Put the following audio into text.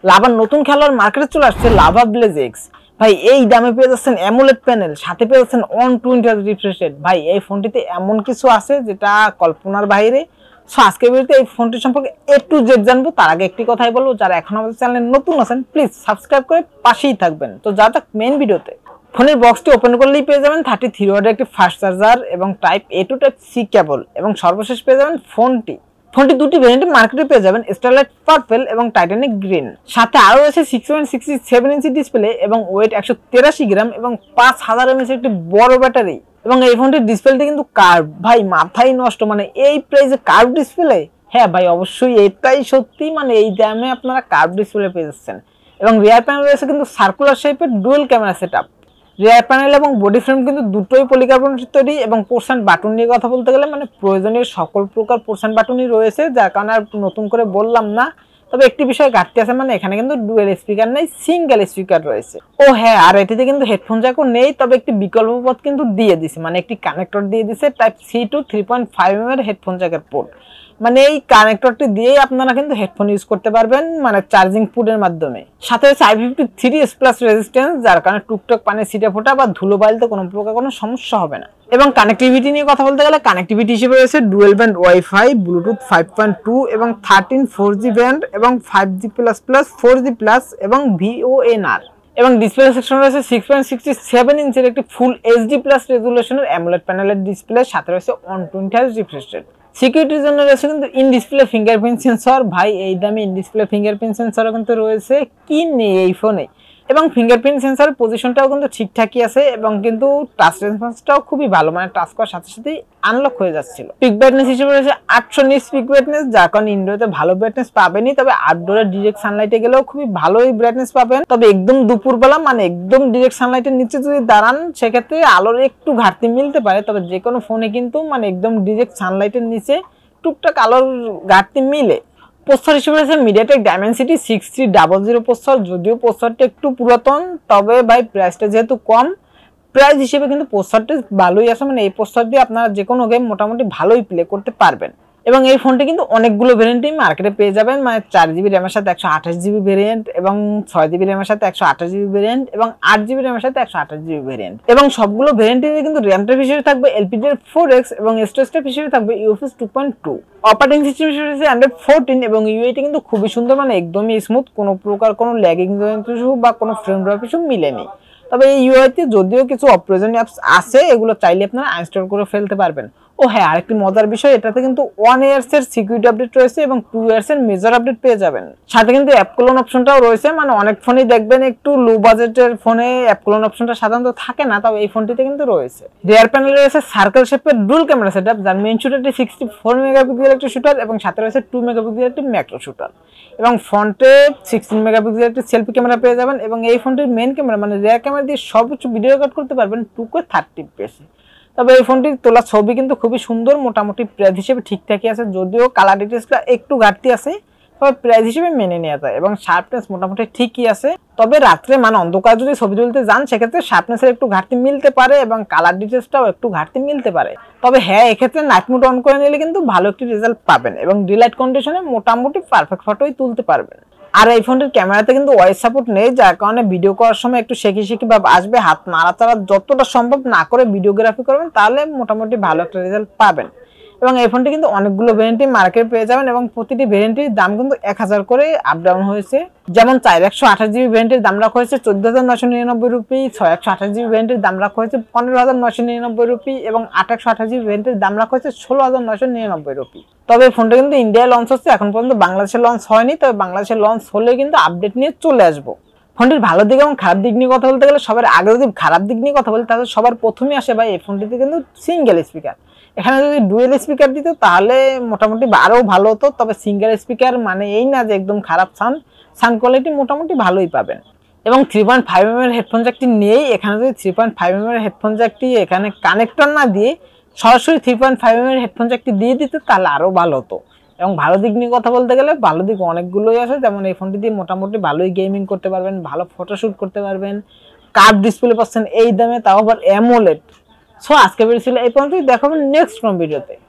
লাভার নতুন খেলোয়াড় মার্কেটে চলে আসছে, লাভা ব্লেজ এক্স। ভাই এই দামে পেয়ে যাচ্ছেন অ্যামোলেড প্যানেল, সাথে পেয়ে যাচ্ছেন 120 হার্জ রিফ্রেশ রেট। ভাই এই ফোনটিতে এমন কিছু আছে যেটা কল্পনার বাইরে। সো আজকে ভিডিওতে এই ফোনটি সম্পর্কে A to Z জানবো। তার আগে একটি কথাই বলবো, যারা এখন আমাদের চ্যানেলে নতুন আছেন প্লিজ সাবস্ক্রাইব করে পাশেই থাকবেন। তো যা যাক মেইন ভিডিওতে। ফোনের বক্সটি ওপেন করলেই পেয়ে যাবেন 33 ওয়াটের একটি ফাস্ট চার্জার এবং type A to type C কেবল, এবং সর্বশেষ পেয়ে যাবেন ফোনটি দুটি ভেরিয়েন্টে মার্কেটে পেয়ে যাবেন, স্টারলাইট পার্পল এবং টাইটানিক গ্রিন। সাথে আরো রয়েছে 6.67 ইঞ্চি ডিসপ্লে এবং ওয়েট 183 গ্রাম এবং 5000 mAh একটি বড় ব্যাটারি। এবং এই ফোনটির ডিসপ্লেটি কিন্তু কার্ভ। ভাই মাথাই নষ্ট, মানে এই প্রাইসে কার্ভ ডিসপ্লে? হ্যাঁ ভাই অবশ্যই এটাই সত্যি, মানে এই দামে আপনারা কার্ভ ডিসপ্লে পেয়ে যাচ্ছেন। এবং রিয়ার প্যানেল রয়েছে কিন্তু সার্কুলার শেপের ডুয়াল ক্যামেরা সেটআপ। রিয়ার প্যানেল এবং বডি ফ্রেম কিন্তু দুটোই পলিকার্বনেটের তৈরি। এবং পোর্শন বাটন নিয়ে কথা বলতে গেলে মানে প্রয়োজনীয় সকল প্রকার পোর্শন বাটনই রয়েছে, যার কারণে আর নতুন করে বললাম না। তবে একটি বিষয় ঘাটতি আছে, মানে এখানে কিন্তু ডুয়েল স্পিকার নেই, সিঙ্গেল স্পিকার রয়েছে। ও হ্যাঁ, আর এটিতে কিন্তু হেডফোন জ্যাকও নেই, তবে একটি বিকল্প পথ কিন্তু দিয়ে দিছে, মানে একটি কানেক্টর দিয়ে দিছে টাইপ সি টু 3.5 এর হেডফোন জ্যাকের পোর্ট। মানে এই কানেক্টরটি দিয়েই আপনারা কিন্তু হেডফোন ইউজ করতে পারবেন, মানে চার্জিং পোর্টের মাধ্যমে। সাথে রয়েছে IP53S+ রেজিস্ট্যান্স, যার কারণে টুকটাক পানি ছিটে ফোটা বা ধুলো বালিতে কোনো প্রকার কোনো সমস্যা হবে না। এবং কানেক্টিভিটি নিয়ে কথা বলতে গেলে কানেক্টিভিটি হিসেবে রয়েছে ডুয়েল ব্যান্ড ওয়াইফাই, ব্লুটুথ 5.2 এবং 13 4G ব্যান্ড এবং 5G++ 4G+ এবং VoNR। এবং ডিসপ্লে সেকশন রয়েছে 6.67 ইঞ্চের একটি ফুল HD+ রেজুলেশনের অ্যামোলেড প্যানেলের ডিসপ্লে, সাথে রয়েছে 120 হার্জ রিফ্রেশ রেট। সিকিউরিটির জন্য রয়েছে কিন্তু ইন ডিসপ্লে ফিঙ্গারপ্রিন্ট সেন্সর। ভাই এই দামে ইন ডিসপ্লে ফিঙ্গারপ্রিন্ট সেন্সরও কিন্তু রয়েছে, কি নেই এই ফোনে। এবং ফিঙ্গারপ্রিন্ট সেন্সরের পজিশনটাও কিন্তু ঠিকঠাকই আছে, এবং কিন্তু টাচ রেসপন্সটাও খুবই ভালো, মানে টাচ করার সাথে সাথেই আনলক হয়ে যাচ্ছিল। পিক ব্রাইটনেস হিসেবে রয়েছে 800 নিটস পিক ব্রাইটনেস, যার কারণে ইনডোরে ভালো ব্রাইটনেস পাবেনই, তবে আউটডোরে ডিরেক্ট সানলাইটে গেলেও খুবই ভালোই ব্রাইটনেস পাবেন। তবে একদম দুপুরবেলা মানে একদম ডিরেক্ট সানলাইটের নিচে যদি দাঁড়ান সেক্ষেত্রে আলোর একটু ঘাটতি মিলতে পারে, তবে যে কোনো ফোনে কিন্তু মানে একদম ডিরেক্ট সানলাইটের নিচে টুকটাক আলোর ঘাটতি মিলে। প্রসেসর হিসেবে রয়েছে মিডিয়াটেক ডাইমেনসিটি 6300 প্রসেসর, যদিও প্রসেসরটা একটু পুরাতন, তবে ভাই প্রাইসটা যেহেতু কম, প্রাইস হিসেবে কিন্তু প্রসেসরটা ভালোই আছে, মানে এই প্রসেসর দিয়ে আপনারা যে কোনো গেম মোটামুটি ভালোই প্লে করতে পারবেন। এবং এই ফোনটি কিন্তু অনেকগুলো ভেরিয়েন্টই মার্কেটে পেয়ে যাবেন, মানে 4GB র্যামের সাথে 128GB ভেরিয়েন্ট, এবং 6GB র্যামের সাথে 128GB ভেরিয়েন্ট, এবং 8GB র্যামের সাথে 128GB ভেরিয়েন্ট। এবং সবগুলো ভেরিয়েন্টের কিন্তু র্যাম টাইপ হিসেবে থাকবে LPDDR4X এবং স্টোরেজ টাইপ হিসেবে থাকবে UFS 2.2। অপারেটিং সিস্টেম হিসেবে রয়েছে Android 14 এবং UIটা কিন্তু খুবই সুন্দর, মানে একদমই স্মুথ, কোনো প্রকার কোনো ল্যাগিং ইস্যু বা কোনো ফ্রেম ড্রপ ইস্যু মিলেনি। তবে এই ইউআইতে যদিও কিছু অপ্রয়োজনীয় অ্যাপস আছে, এগুলো চাইলে আপনারা আনইনস্টল করে ফেলতে পারবেন। ও হ্যাঁ, আরেকটি মজার বিষয়, এটাতে কিন্তু 1 ইয়ার্সের সিকিউরিটি আপডেট রয়েছে এবং 2 ইয়ার্সের মেজর আপডেট পেয়ে যাবেন। সাথে কিন্তু অ্যাপ ক্লোন অপশনটাও রয়েছে, মানে অনেক ফোনেই দেখবেন একটু লো বাজেটের ফোনে অ্যাপ ক্লোন অপশনটা সাধারণত থাকে না, তবে এই ফোনটিতে কিন্তু রয়েছে। রিয়ার প্যানেলে রয়েছে সার্কেল শেপের ডুয়াল ক্যামেরা সেটআপ, যার মেইন শুটারটি 64 মেগাপিক্সেল একটি শুটার এবং সাথে রয়েছে 2 মেগাপিক্সেল একটি ম্যাক্রো শুটার। এবং ফ্রন্টে 16 মেগাপিক্সেল একটি সেলফি ক্যামেরা পেয়ে যাবেন, এবং এই ফোনটির মেইন ক্যামেরা মানে রিয়ার ক্যামেরা দিয়ে সর্বোচ্চ ভিডিও রেকর্ড করতে পারবেন 2K30 fps। তবে এই ফোনটির তোলা ছবি কিন্তু খুবই সুন্দর, মোটামুটি প্রাইস হিসেবে ঠিকঠাকই আছে, যদিও কালার ডিটেইলসটা একটু ঘাটতি আছে, তবে প্রাইস হিসেবে মেনে নেওয়া যায়। এবং শার্পনেস মোটামুটি ঠিকই আছে, তবে রাত্রে মানে অন্ধকার যদি ছবি তুলতে যান সেক্ষেত্রে শার্পনেসের একটু ঘাটতি মিলতে পারে এবং কালার ডিটেইলসটাও একটু ঘাটতি মিলতে পারে। তবে হ্যাঁ, এক্ষেত্রে নাইট মোড অন করে নিলে কিন্তু ভালো একটি রেজাল্ট পাবেন এবং ডিলাইট কন্ডিশনে মোটামুটি পারফেক্ট ফটোই তুলতে পারবেন। আর এই ফোনটির ক্যামেরাতে কিন্তু ভয়েস সাপোর্ট নেই, যার কারণে ভিডিও করার সময় একটু শেখি ভাব আসবে, হাত নাড়াচাড়া যতটা সম্ভব না করে ভিডিওগ্রাফি করবেন, তাহলে মোটামুটি ভালো একটা রেজাল্ট পাবেন। এবং এই ফোনটি কিন্তু অনেকগুলো ভেরিয়েন্টই মার্কেটে পেয়ে যাবেন, এবং প্রতিটি ভেরিয়েন্টের দাম কিন্তু 1000 করে আপ ডাউন হয়েছে। যেমন 4128GB ভেরিয়েন্টের দাম রাখা হয়েছে 14999 রুপি, 6128GB ভেরিয়েন্টের দাম রাখা হয়েছে 15999 রুপি, এবং 8128GB ভেরিয়েন্টের দাম রাখা হয়েছে 16999 রুপি। তবে ফোনটা কিন্তু ইন্ডিয়ায় লঞ্চ হচ্ছে, এখন পর্যন্ত বাংলাদেশে লঞ্চ হয়নি, তবে বাংলাদেশে লঞ্চ হলে কিন্তু আপডেট নিয়ে চলে আসবো। ফোনটির ভালো দিক এবং খারাপ দিক নিয়ে কথা বলতে গেলে সবার আগে যদি খারাপ দিক নিয়ে কথা বলি, তাহলে সবার প্রথমেই আসে ভাই এই ফোনটিতে কিন্তু সিঙ্গেল স্পিকার। এখানে যদি ডুয়েল স্পিকার দিত তাহলে মোটামুটি আরও ভালো হতো, তবে সিঙ্গেল স্পিকার মানে এই না যে একদম খারাপ সাউন্ড কোয়ালিটি মোটামুটি ভালোই পাবেন। এবং 3.5mm এর হেডফোন জ্যাকটি নেই, এখানে যদি 3.5mm এর হেডফোন জ্যাকটি এখানে কানেক্টর না দিয়ে সরাসরি 3.5mm এর হেডফোন জ্যাকটি দিয়ে দিত তাহলে আরও ভালো হতো। এবং ভালো দিক নিয়ে কথা বলতে গেলে ভালো দিক অনেকগুলোই আছে, যেমন এই ফোনটি দিয়ে মোটামুটি ভালোই গেমিং করতে পারবেন, ভালো ফটোশ্যুট করতে পারবেন, কার্ভ ডিসপ্লে পাচ্ছেন এই দামে, তাও আবার অ্যামোলেড। সো আজকে ভিডিও ছিল এই পর্যন্তই, দেখাবেন নেক্সট কোন ভিডিওতে।